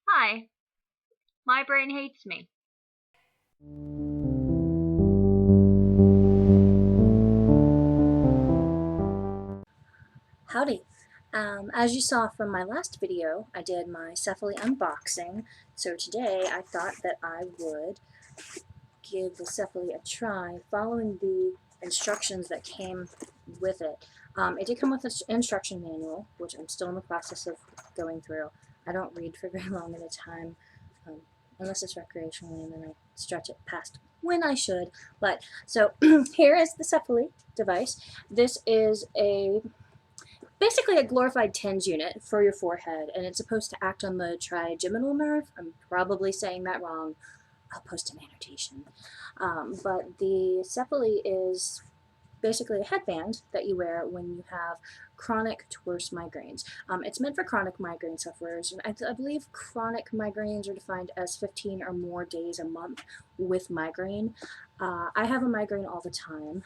Hi, my brain hates me. Howdy. As you saw from my last video, I did my Cefaly unboxing, so today I thought that I would give the Cefaly a try following the instructions that came with it. It did come with an instruction manual, which I'm still in the process of going through. I don't read for very long at a time, um, unless it's recreationally, and then I stretch it past when I should. But so here is the Cefaly device. This is basically a glorified TENS unit for your forehead, and it's supposed to act on the trigeminal nerve. I'm probably saying that wrong. I'll post an annotation. But the Cefaly is basically a headband that you wear when you have chronic to worse migraines. It's meant for chronic migraine sufferers, and I believe chronic migraines are defined as 15 or more days a month with migraine. I have a migraine all the time.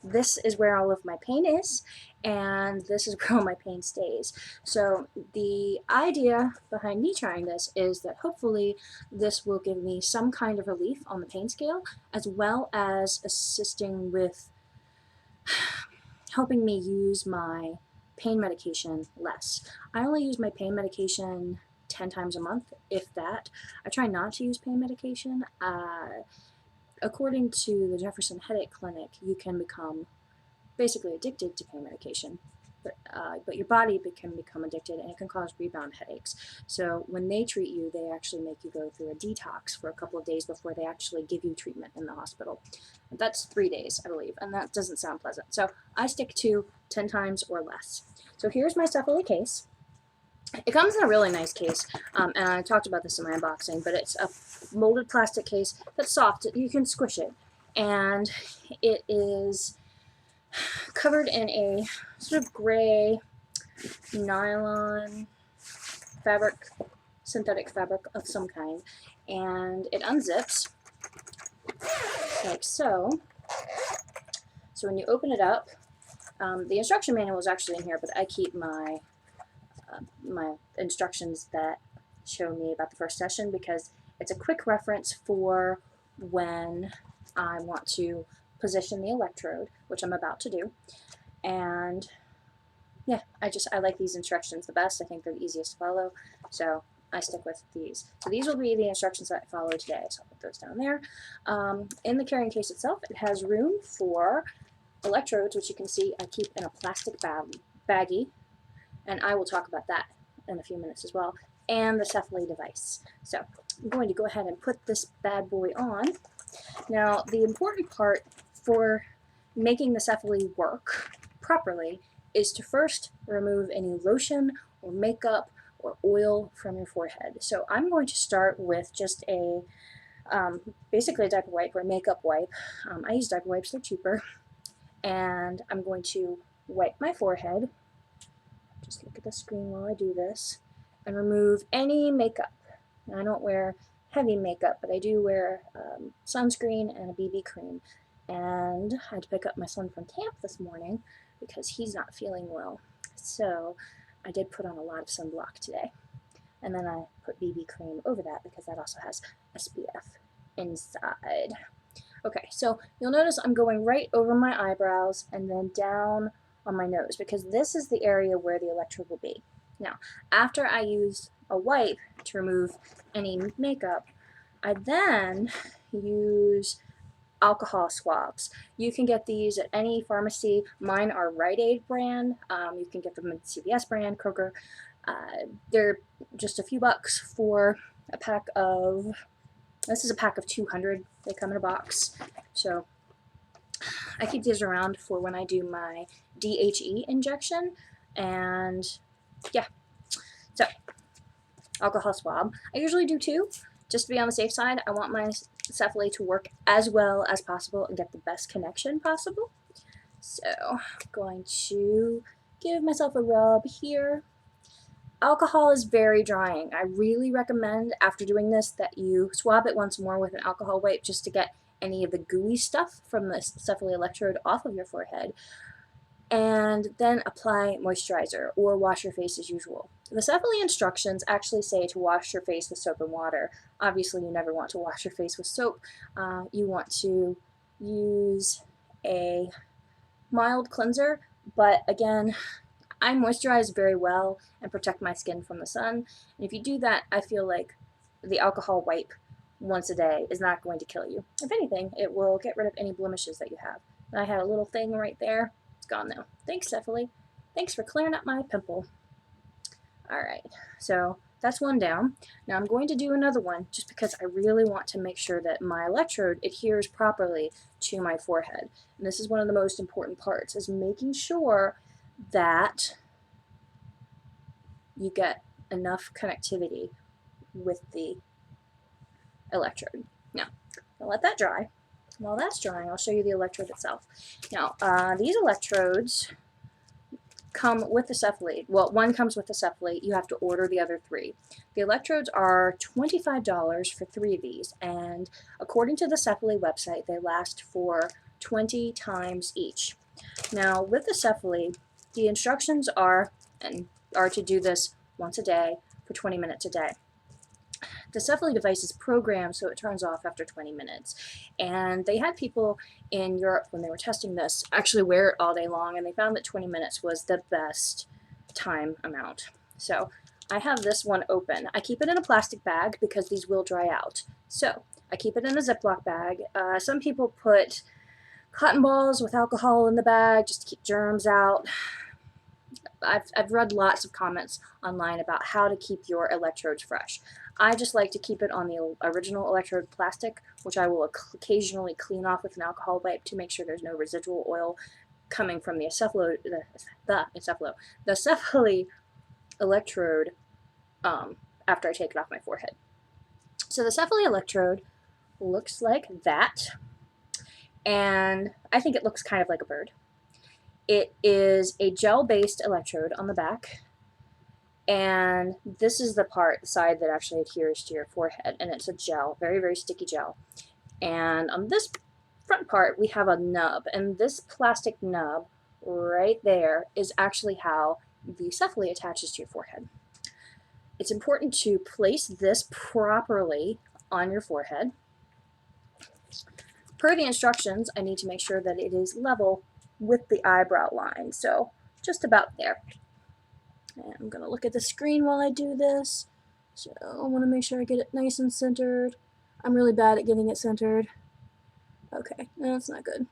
This is where all of my pain is, and this is where all my pain stays. So the idea behind me trying this is that hopefully this will give me some kind of relief on the pain scale, as well as assisting with helping me use my pain medication less. I only use my pain medication 10 times a month, if that. I try not to use pain medication. According to the Jefferson Headache Clinic, you can become basically addicted to pain medication, but your body can become addicted, and it can cause rebound headaches. So when they treat you, they actually make you go through a detox for a couple of days before they actually give you treatment in the hospital. That's 3 days, I believe, and that doesn't sound pleasant. So I stick to 10 times or less. So here's my Cefaly case. It comes in a really nice case, and I talked about this in my unboxing, but it's a molded plastic case that's soft. You can squish it, and it is covered in a sort of gray nylon fabric, synthetic fabric of some kind, and it unzips like so. So when you open it up, the instruction manual is actually in here, but I keep my instructions that show me about the first session because it's a quick reference for when I want to position the electrode, which I'm about to do. And yeah, I like these instructions the best. I think they're the easiest to follow, so I stick with these. So these will be the instructions that I follow today, so I'll put those down there. In the carrying case itself, it has room for electrodes, which you can see I keep in a plastic baggie, and I will talk about that in a few minutes as well, and the Cefaly device. So I'm going to go ahead and put this bad boy on. Now, the important part for making the Cefaly work properly is to first remove any lotion or makeup or oil from your forehead. So I'm going to start with just basically a diaper wipe or a makeup wipe. I use diaper wipes, they're cheaper. And I'm going to wipe my forehead. Just look at the screen while I do this. And remove any makeup. Now, I don't wear heavy makeup, but I do wear sunscreen and a BB cream. And I had to pick up my son from camp this morning because he's not feeling well. So I did put on a lot of sunblock today. And then I put BB cream over that because that also has SPF inside. Okay, so you'll notice I'm going right over my eyebrows and then down on my nose because this is the area where the electrode will be. Now, after I use a wipe to remove any makeup, I then use alcohol swabs. You can get these at any pharmacy. Mine are Rite Aid brand. You can get them at CVS brand, Kroger. They're just a few bucks for a pack of, this is a pack of 200. They come in a box. So I keep these around for when I do my DHE injection. And yeah, so alcohol swab. I usually do two, just to be on the safe side. I want my Cefaly to work as well as possible and get the best connection possible. So I'm going to give myself a rub here. Alcohol is very drying. I really recommend after doing this that you swab it once more with an alcohol wipe just to get any of the gooey stuff from the Cefaly electrode off of your forehead, and then apply moisturizer or wash your face as usual. The Cefaly instructions actually say to wash your face with soap and water. Obviously, you never want to wash your face with soap. You want to use a mild cleanser, but again, I moisturize very well and protect my skin from the sun. And if you do that, I feel like the alcohol wipe once a day is not going to kill you. If anything, it will get rid of any blemishes that you have. And I had a little thing right there. It's gone now. Thanks, Cefaly. Thanks for clearing up my pimple. Alright, so that's one down. Now I'm going to do another one just because I really want to make sure that my electrode adheres properly to my forehead. And this is one of the most important parts, is making sure that you get enough connectivity with the electrode. Now, I'll let that dry. While that's drying, I'll show you the electrode itself. Now, these electrodes come with the Cefaly. Well, one comes with the Cefaly. You have to order the other 3. The electrodes are $25 for 3 of these, and according to the Cefaly website, they last for 20 times each. Now, with the Cefaly, the instructions are to do this once a day for 20 minutes a day. The Cefaly device is programmed so it turns off after 20 minutes. And they had people in Europe, when they were testing this, actually wear it all day long, and they found that 20 minutes was the best time amount. So I have this one open. I keep it in a plastic bag because these will dry out. So I keep it in a Ziploc bag. Some people put cotton balls with alcohol in the bag just to keep germs out. I've read lots of comments online about how to keep your electrodes fresh. I just like to keep it on the original electrode plastic, which I will occasionally clean off with an alcohol wipe to make sure there's no residual oil coming from the Cefaly electrode after I take it off my forehead. So the Cefaly electrode looks like that, and I think it looks kind of like a bird. It is a gel-based electrode on the back, and this is the side that actually adheres to your forehead, and it's a gel, very, very sticky gel. And on this front part, we have a nub, and this plastic nub right there is actually how the Cefaly attaches to your forehead. It's important to place this properly on your forehead. Per the instructions, I need to make sure that it is level with the eyebrow line, so just about there. And I'm going to look at the screen while I do this, so I want to make sure I get it nice and centered. I'm really bad at getting it centered. Okay, no, that's not good.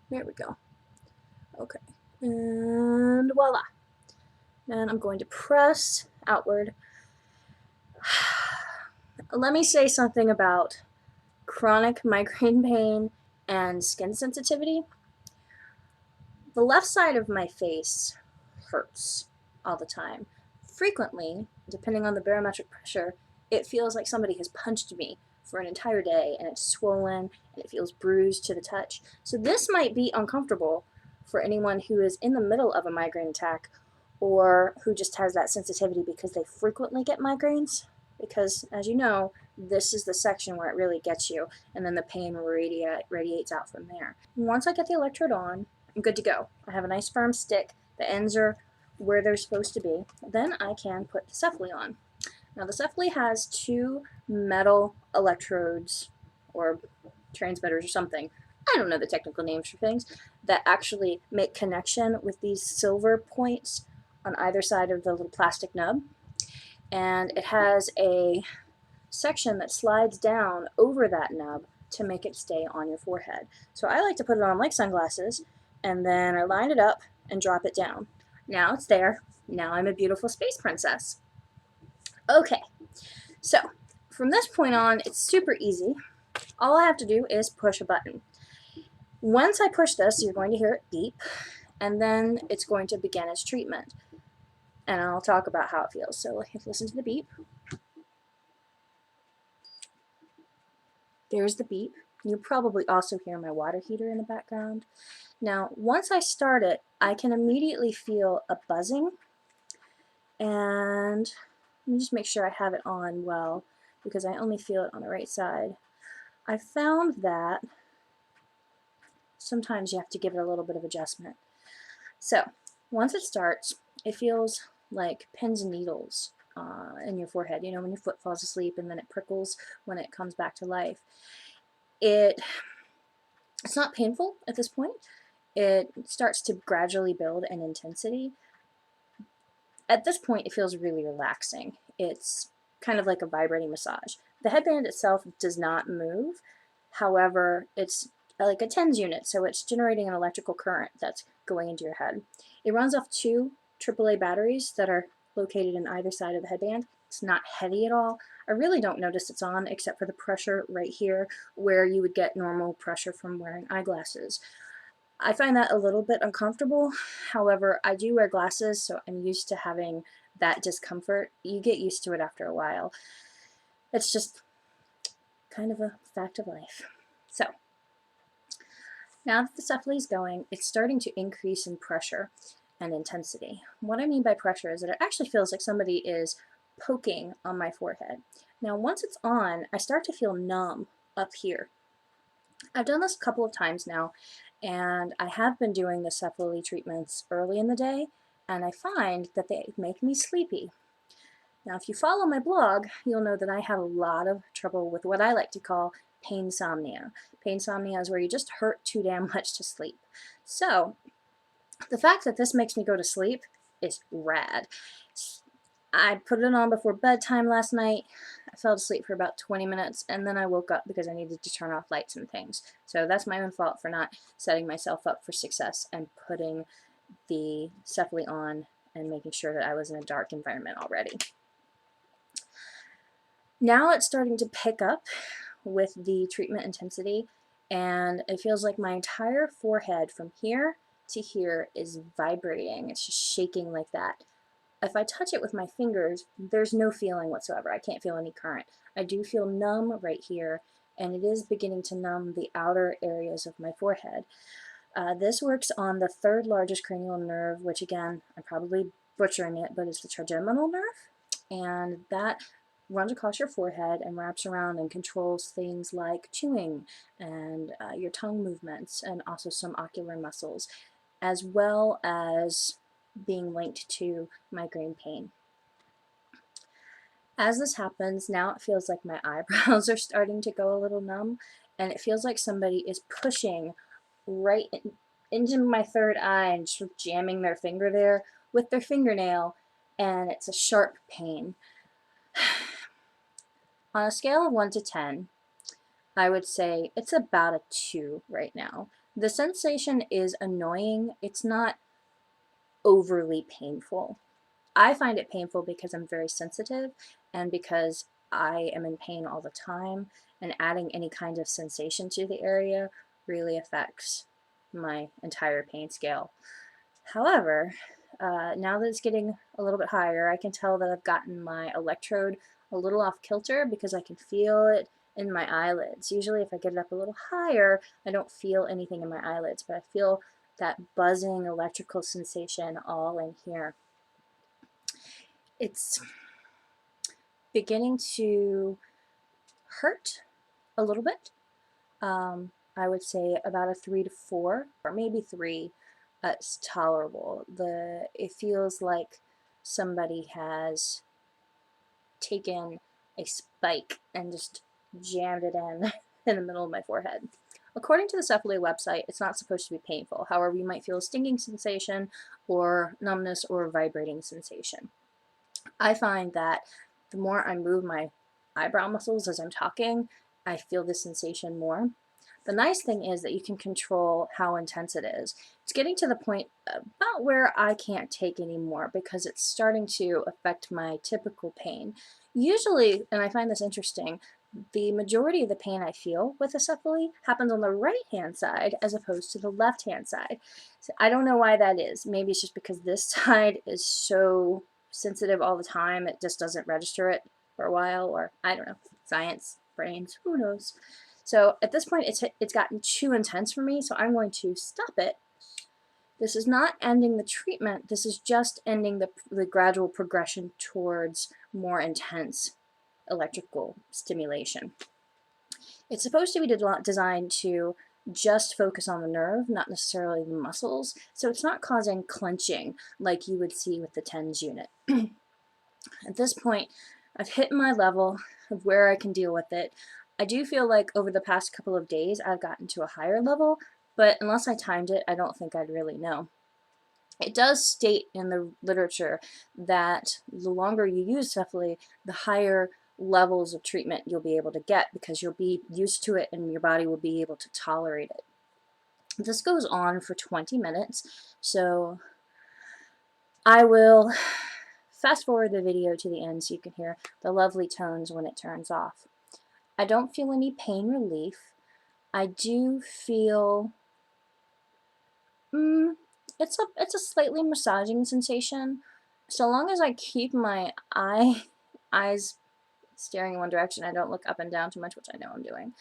There we go. Okay, and voila. And I'm going to press outward. Let me say something about chronic migraine pain and skin sensitivity. The left side of my face hurts all the time. Frequently, depending on the barometric pressure, it feels like somebody has punched me for an entire day, and it's swollen and it feels bruised to the touch. So this might be uncomfortable for anyone who is in the middle of a migraine attack or who just has that sensitivity because they frequently get migraines, because as you know, this is the section where it really gets you, and then the pain radiates out from there. Once I get the electrode on, I'm good to go. I have a nice firm stick. The ends are where they're supposed to be. Then I can put the Cefaly on. Now the Cefaly has 2 metal electrodes, or transmitters or something, I don't know the technical names for things, that actually make connection with these silver points on either side of the little plastic nub. And it has a section that slides down over that nub to make it stay on your forehead. So I like to put it on like sunglasses, and then I line it up and drop it down. Now it's there. Now I'm a beautiful space princess. Okay, so from this point on, it's super easy. All I have to do is push a button. Once I push this, you're going to hear it beep, and then it's going to begin its treatment. And I'll talk about how it feels. So listen to the beep. There's the beep. You'll probably also hear my water heater in the background. Now, once I start it, I can immediately feel a buzzing. And let me just make sure I have it on well, because I only feel it on the right side. I found that sometimes you have to give it a little bit of adjustment. So, once it starts, it feels like pins and needles in your forehead. You know, when your foot falls asleep and then it prickles when it comes back to life. It's not painful at this point. It starts to gradually build in intensity. At this point, it feels really relaxing. It's kind of like a vibrating massage. The headband itself does not move. However, it's like a TENS unit, so it's generating an electrical current that's going into your head. It runs off two AAA batteries that are located in either side of the headband. It's not heavy at all. I really don't notice it's on except for the pressure right here where you would get normal pressure from wearing eyeglasses. I find that a little bit uncomfortable. However, I do wear glasses, so I'm used to having that discomfort. You get used to it after a while. It's just kind of a fact of life. So, now that the Cefaly is going, it's starting to increase in pressure and intensity. What I mean by pressure is that it actually feels like somebody is poking on my forehead. Now, once it's on, I start to feel numb up here. I've done this a couple of times now, and I have been doing the Cefaly treatments early in the day, and I find that they make me sleepy. Now, if you follow my blog, you'll know that I have a lot of trouble with what I like to call painsomnia. Painsomnia is where you just hurt too damn much to sleep. So, the fact that this makes me go to sleep is rad. I put it on before bedtime last night. I fell asleep for about 20 minutes, and then I woke up because I needed to turn off lights and things. So that's my own fault for not setting myself up for success and putting the Cefaly on and making sure that I was in a dark environment already. Now it's starting to pick up with the treatment intensity, and it feels like my entire forehead from here to here is vibrating. It's just shaking like that. If I touch it with my fingers, there's no feeling whatsoever. I can't feel any current. I do feel numb right here, and it is beginning to numb the outer areas of my forehead. This works on the third largest cranial nerve, which again, I'm probably butchering it, but it's the trigeminal nerve, and that runs across your forehead and wraps around and controls things like chewing and your tongue movements, and also some ocular muscles, as well as being linked to migraine pain. As this happens, now it feels like my eyebrows are starting to go a little numb, and it feels like somebody is pushing right into my third eye and just jamming their finger there with their fingernail, and it's a sharp pain. On a scale of 1 to 10, I would say it's about a 2 right now. The sensation is annoying. It's not overly painful. I find it painful because I'm very sensitive and because I am in pain all the time, and adding any kind of sensation to the area really affects my entire pain scale. However, now that it's getting a little bit higher, I can tell that I've gotten my electrode a little off kilter because I can feel it in my eyelids. Usually if I get it up a little higher, I don't feel anything in my eyelids, but I feel that buzzing electrical sensation all in here. It's beginning to hurt a little bit. I would say about a 3 to 4, or maybe 3. It's tolerable. It feels like somebody has taken a spike and just jammed it in in the middle of my forehead. According to the Cefaly website, it's not supposed to be painful. However, you might feel a stinging sensation or numbness or vibrating sensation. I find that the more I move my eyebrow muscles as I'm talking, I feel the sensation more. The nice thing is that you can control how intense it is. It's getting to the point about where I can't take anymore because it's starting to affect my typical pain. Usually, and I find this interesting, the majority of the pain I feel with a Cefaly happens on the right-hand side as opposed to the left-hand side. So I don't know why that is. Maybe it's just because this side is so sensitive all the time, it just doesn't register it for a while, or I don't know, science, brains, who knows. So at this point, it's gotten too intense for me, so I'm going to stop it. This is not ending the treatment, this is just ending the gradual progression towards more intense electrical stimulation. It's supposed to be designed to just focus on the nerve, not necessarily the muscles, so it's not causing clenching like you would see with the TENS unit. At this point, I've hit my level of where I can deal with it. I do feel like over the past couple of days I've gotten to a higher level, but unless I timed it, I don't think I'd really know. It does state in the literature that the longer you use Cefaly, the higher levels of treatment you'll be able to get, because you'll be used to it and your body will be able to tolerate it. This goes on for 20 minutes, so I will fast forward the video to the end so you can hear the lovely tones when it turns off. I don't feel any pain relief. I do feel it's a slightly massaging sensation. So long as I keep my eyes staring in one direction, I don't look up and down too much, which I know I'm doing,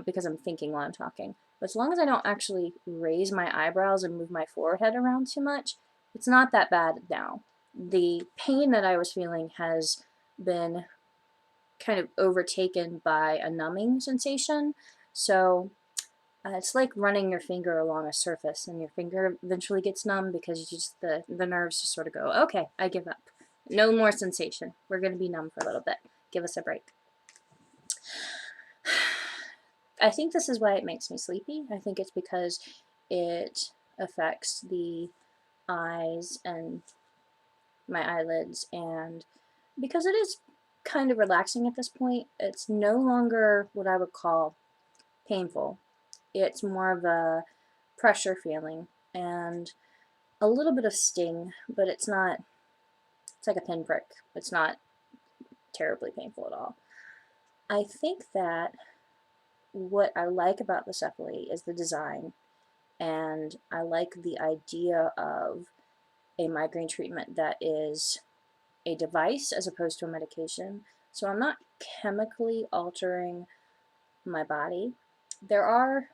because I'm thinking while I'm talking. But as long as I don't actually raise my eyebrows and move my forehead around too much, it's not that bad now. The pain that I was feeling has been kind of overtaken by a numbing sensation. So it's like running your finger along a surface, and your finger eventually gets numb because you just the nerves just sort of go, okay, I give up. No more sensation. We're going to be numb for a little bit. Give us a break. I think this is why it makes me sleepy. I think it's because it affects the eyes and my eyelids, and because it is kind of relaxing at this point. It's no longer what I would call painful. It's more of a pressure feeling and a little bit of sting, but it's not, it's like a pinprick. It's not terribly painful at all. I think that what I like about the Cefaly is the design, and I like the idea of a migraine treatment that is a device as opposed to a medication. So I'm not chemically altering my body. There are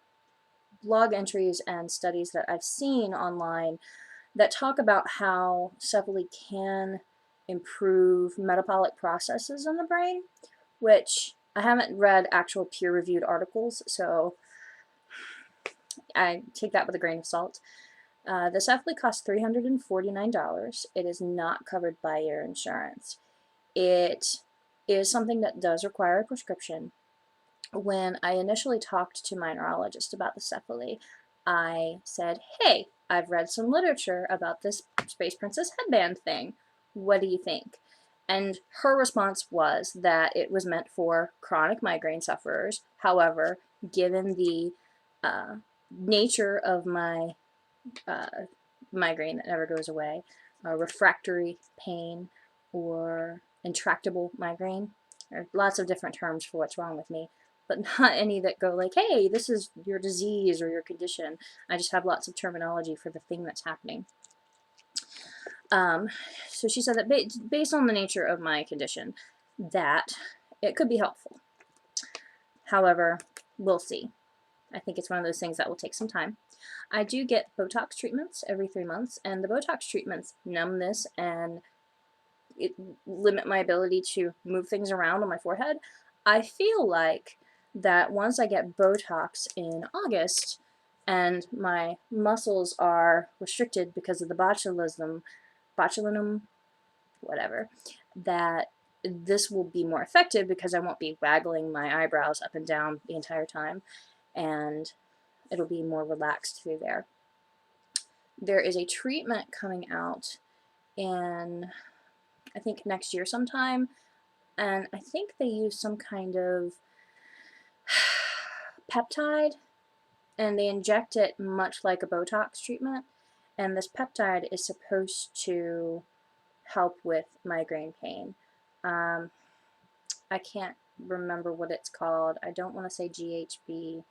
blog entries and studies that I've seen online that talk about how Cefaly can improve metabolic processes in the brain, which I haven't read actual peer-reviewed articles, so I take that with a grain of salt. The Cefaly costs $349. It is not covered by your insurance. It is something that does require a prescription. When I initially talked to my neurologist about the Cefaly, I said, hey, I've read some literature about this Space Princess headband thing. What do you think? And her response was that it was meant for chronic migraine sufferers. However, given the nature of my migraine that never goes away, refractory pain, or intractable migraine, there are lots of different terms for what's wrong with me, but not any that go like, hey, this is your disease or your condition. I just have lots of terminology for the thing that's happening. So she said that based on the nature of my condition, that it could be helpful. However, we'll see. I think it's one of those things that will take some time. I do get Botox treatments every 3 months, and the Botox treatments numb this and limit my ability to move things around on my forehead. I feel like that once I get Botox in August and my muscles are restricted because of the botulinum, whatever, that this will be more effective because I won't be waggling my eyebrows up and down the entire time, and it'll be more relaxed through there. There is a treatment coming out in, I think, next year sometime, and I think they use some kind of peptide, and they inject it much like a Botox treatment, and this peptide is supposed to help with migraine pain. I can't remember what it's called. I don't want to say GHB,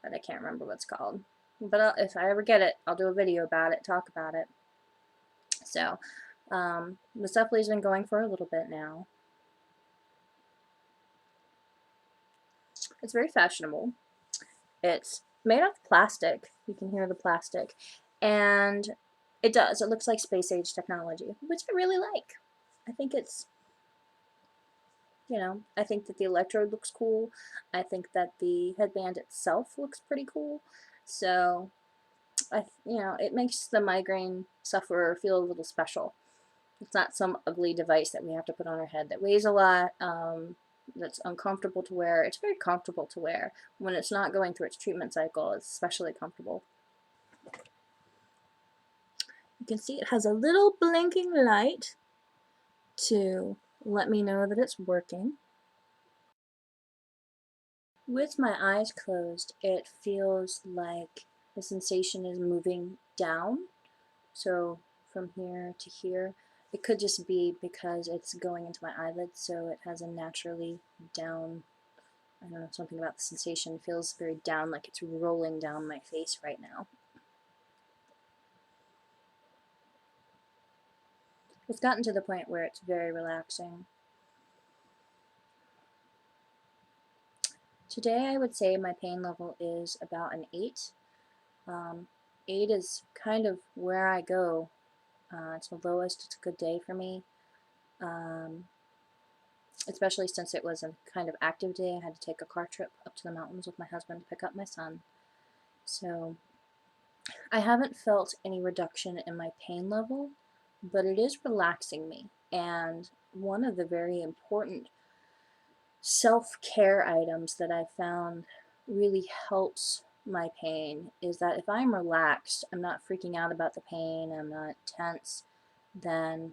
but I can't remember what it's called. But if I ever get it, I'll do a video about it, talk about it. So, the Cefaly's been going for a little bit now. It's very fashionable. It's made of plastic. You can hear the plastic. And it does. It looks like space age technology, which I really like. I think it's You know, I think that the electrode looks cool. I think that the headband itself looks pretty cool. So, it makes the migraine sufferer feel a little special. It's not some ugly device that we have to put on our head that weighs a lot, that's uncomfortable to wear. It's very comfortable to wear. When it's not going through its treatment cycle, it's especially comfortable. You can see it has a little blinking light to let me know that it's working. With my eyes closed, it feels like the sensation is moving down. So from here to here, it could just be because it's going into my eyelids, so it has a naturally down, I don't know, something about the sensation feels very down, like it's rolling down my face right now. It's gotten to the point where it's very relaxing. Today I would say my pain level is about an 8. 8 is kind of where I go. It's the lowest. It's a good day for me. Especially since it was a kind of active day. I had to take a car trip up to the mountains with my husband to pick up my son. So I haven't felt any reduction in my pain level, but it is relaxing me. And one of the very important self-care items that I found really helps my pain is that if I'm relaxed, I'm not freaking out about the pain, I'm not tense, then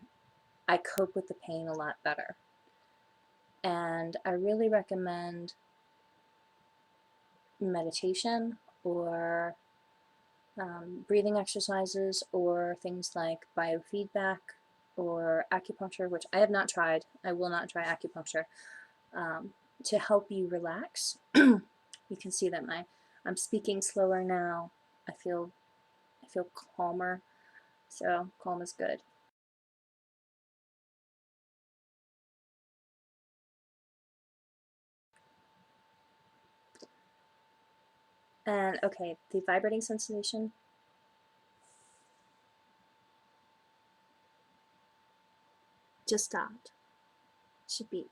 I cope with the pain a lot better. And I really recommend meditation or breathing exercises or things like biofeedback or acupuncture, which I have not tried. I will not try acupuncture, to help you relax. You can see that I'm speaking slower now. I feel calmer, so calm is good. And okay, the vibrating sensation just stopped. Should beep.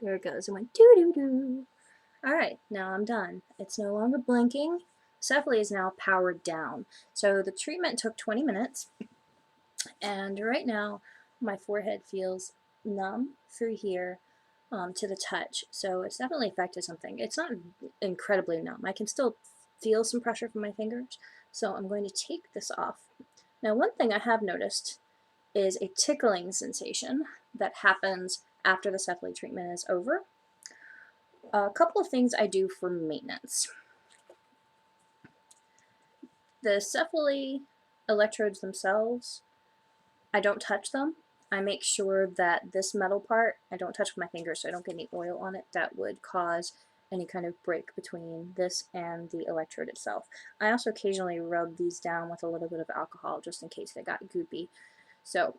There it goes. It went doo doo doo. Alright, now I'm done. It's no longer blinking. Cefaly is now powered down. So the treatment took 20 minutes, and right now my forehead feels numb through here to the touch. So it's definitely affected something. It's not incredibly numb. I can still feel some pressure from my fingers. So I'm going to take this off. Now, one thing I have noticed is a tickling sensation that happens after the Cefaly treatment is over. A couple of things I do for maintenance. The Cefaly electrodes themselves, I don't touch them. I make sure that this metal part, I don't touch with my fingers so I don't get any oil on it that would cause any kind of break between this and the electrode itself. I also occasionally rub these down with a little bit of alcohol just in case they got goopy. So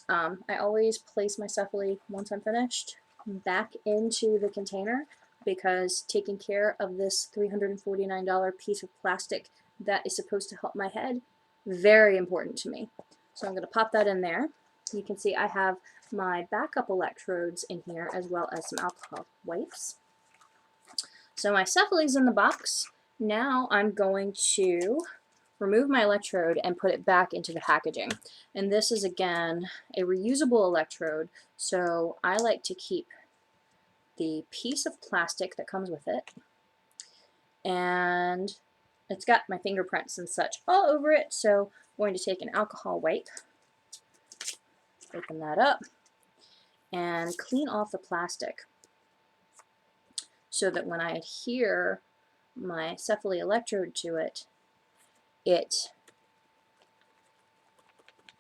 I always place my Cefaly, once I'm finished, back into the container, because taking care of this $349 piece of plastic that is supposed to help my head, very important to me. So I'm going to pop that in there. You can see I have my backup electrodes in here as well as some alcohol wipes. So my Cefaly's in the box. Now I'm going to remove my electrode and put it back into the packaging. And this is, again, a reusable electrode, so I like to keep the piece of plastic that comes with it, and it's got my fingerprints and such all over it, so I'm going to take an alcohol wipe, open that up, and clean off the plastic so that when I adhere my Cefaly electrode to it, it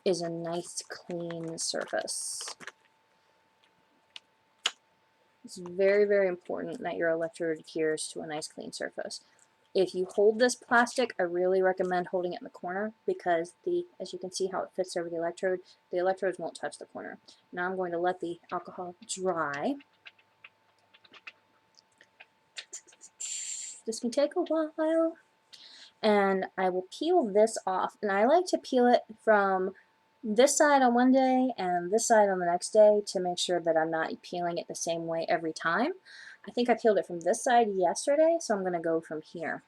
is a nice clean surface. It's very, very important that your electrode adheres to a nice clean surface. If you hold this plastic, I really recommend holding it in the corner, because as you can see how it fits over the electrodes won't touch the corner. Now I'm going to let the alcohol dry. This can take a while. And I will peel this off, and I like to peel it from this side on one day and this side on the next day to make sure that I'm not peeling it the same way every time. I think I peeled it from this side yesterday, so I'm going to go from here.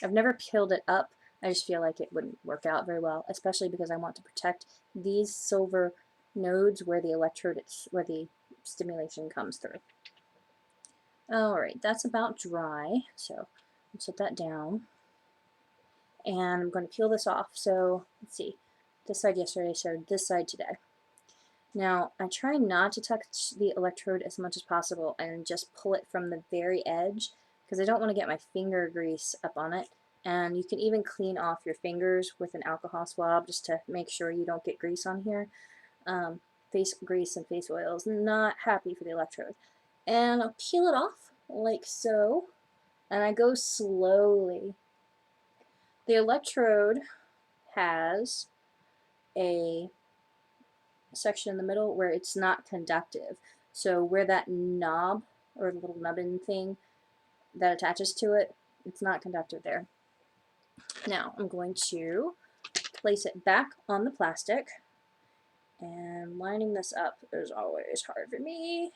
I've never peeled it up. I just feel like it wouldn't work out very well, especially because I want to protect these silver nodes where the electrode, where the stimulation comes through. Alright, that's about dry, so I'll set that down. And I'm going to peel this off. So let's see, this side yesterday, so this side today. Now, I try not to touch the electrode as much as possible and just pull it from the very edge because I don't want to get my finger grease up on it. And you can even clean off your fingers with an alcohol swab just to make sure you don't get grease on here. Face grease and face oil is not happy for the electrode. And I'll peel it off like so, and I go slowly. The electrode has a section in the middle where it's not conductive. So where that knob or little nubbin thing that attaches to it, it's not conductive there. Now I'm going to place it back on the plastic, and lining this up is always hard for me.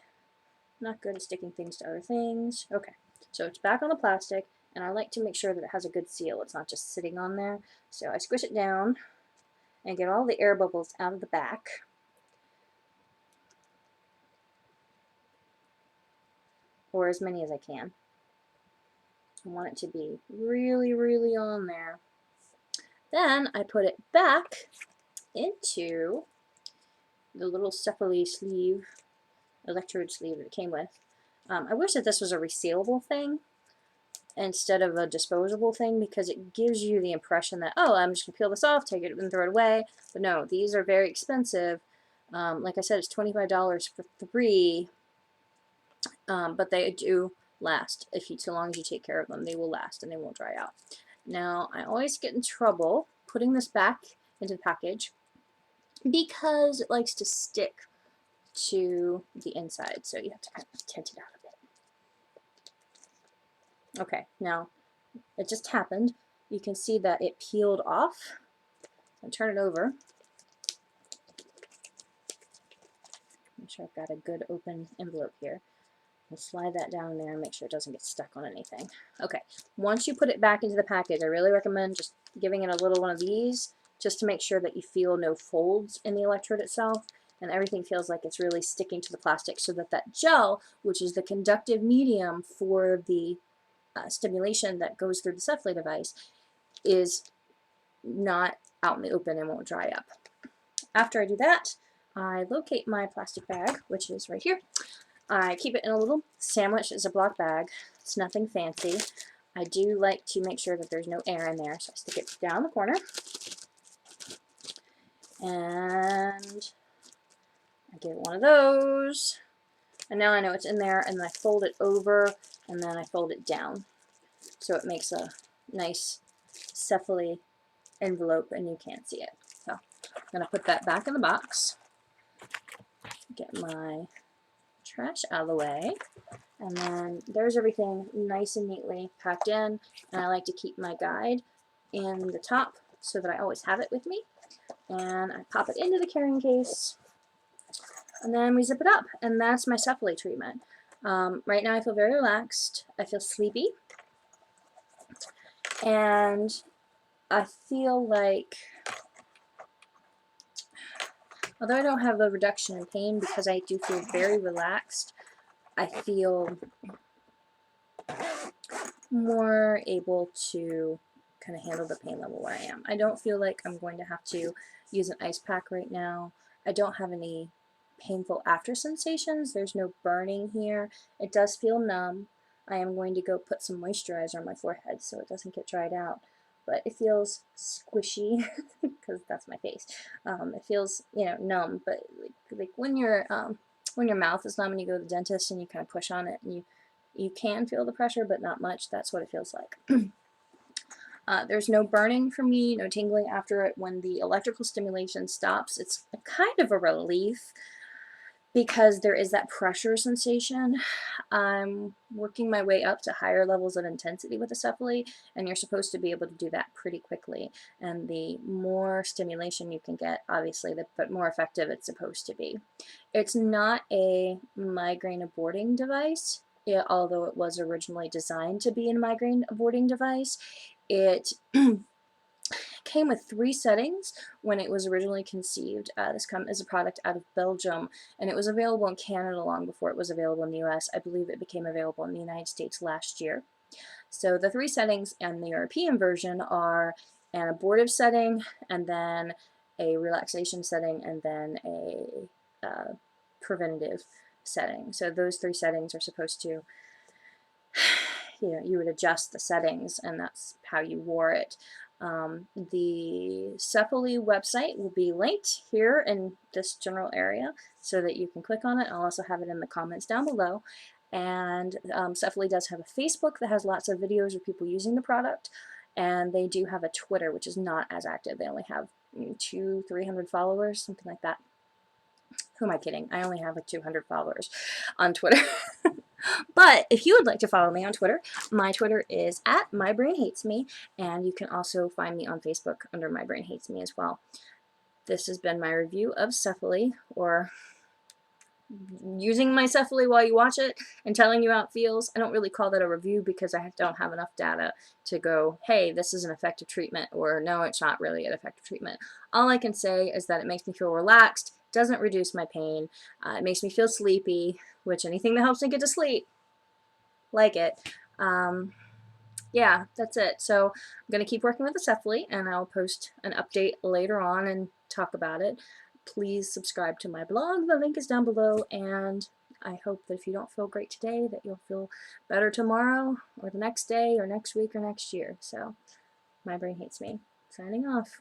Not good at sticking things to other things. Okay, so it's back on the plastic, and I like to make sure that it has a good seal. It's not just sitting on there. So I squish it down and get all the air bubbles out of the back. Or as many as I can. I want it to be really, really on there. Then I put it back into the little Cefaly sleeve, electrode sleeve that it came with. I wish that this was a resealable thing instead of a disposable thing, because it gives you the impression that, oh, I'm just going to peel this off, take it and throw it away. But no, these are very expensive. Like I said, it's $25 for 3, but they do last. So long as you take care of them, they will last and they won't dry out. Now, I always get in trouble putting this back into the package because it likes to stick to the inside, so you have to kind of tent it out a bit. Okay, now it just happened. You can see that it peeled off. I'll turn it over. Make sure I've got a good open envelope here. And slide that down there and make sure it doesn't get stuck on anything. Okay, once you put it back into the package, I really recommend just giving it a little one of these just to make sure that you feel no folds in the electrode itself and everything feels like it's really sticking to the plastic, so that that gel, which is the conductive medium for the stimulation that goes through the Cefaly device, is not out in the open and won't dry up. After I do that, I locate my plastic bag, which is right here. I keep it in a little sandwich Ziploc bag. It's nothing fancy. I do like to make sure that there's no air in there, so I stick it down the corner. And I give it one of those. And now I know it's in there, and then I fold it over, and then I fold it down. So it makes a nice Cefaly envelope, and you can't see it. So I'm going to put that back in the box. Get my trash out of the way, and then there's everything nice and neatly packed in, and I like to keep my guide in the top so that I always have it with me, and I pop it into the carrying case, and then we zip it up, and that's my Cefaly treatment. Right now I feel very relaxed, I feel sleepy, and I feel like, although I don't have a reduction in pain because I do feel very relaxed, I feel more able to kind of handle the pain level where I am. I don't feel like I'm going to have to use an ice pack right now. I don't have any painful after sensations. There's no burning here. It does feel numb. I am going to go put some moisturizer on my forehead so it doesn't get dried out. But it feels squishy because that's my face. It feels, numb. But like when your mouth is numb and you go to the dentist and you kind of push on it and you can feel the pressure, but not much. That's what it feels like. There's no burning for me, no tingling after it. When the electrical stimulation stops, it's kind of a relief. because there is that pressure sensation. I'm working my way up to higher levels of intensity with the Cefaly, and you're supposed to be able to do that pretty quickly. And the more stimulation you can get, obviously, the more effective it's supposed to be. It's not a migraine aborting device, although it was originally designed to be a migraine aborting device. It came with 3 settings when it was originally conceived. This is a product out of Belgium, and it was available in Canada long before it was available in the US. I believe it became available in the United States last year. So the 3 settings in the European version are an abortive setting, and then a relaxation setting, and then a preventative setting. So those 3 settings are supposed to, you would adjust the settings, and that's how you wore it. The Cefaly website will be linked here in this general area so that you can click on it. I'll also have it in the comments down below. And Cefaly does have a Facebook that has lots of videos of people using the product, and they do have a Twitter, which is not as active. They only have 200-300 followers, something like that. Who am I kidding? I only have like 200 followers on Twitter. But if you would like to follow me on Twitter, my Twitter is @mybrainhatesme, and you can also find me on Facebook under My Brain Hates Me as well. This has been my review of Cefaly, or using my Cefaly while you watch it and telling you how it feels. I don't really call that a review because I don't have enough data to go, hey, this is an effective treatment, or no, it's not really an effective treatment. All I can say is that it makes me feel relaxed, doesn't reduce my pain, it makes me feel sleepy, which anything that helps me get to sleep, like it. Yeah, that's it. So I'm going to keep working with the Cefaly, and I'll post an update later on and talk about it. Please subscribe to my blog. The link is down below, and I hope that if you don't feel great today, that you'll feel better tomorrow, or the next day, or next week, or next year. So, My Brain Hates Me. Signing off.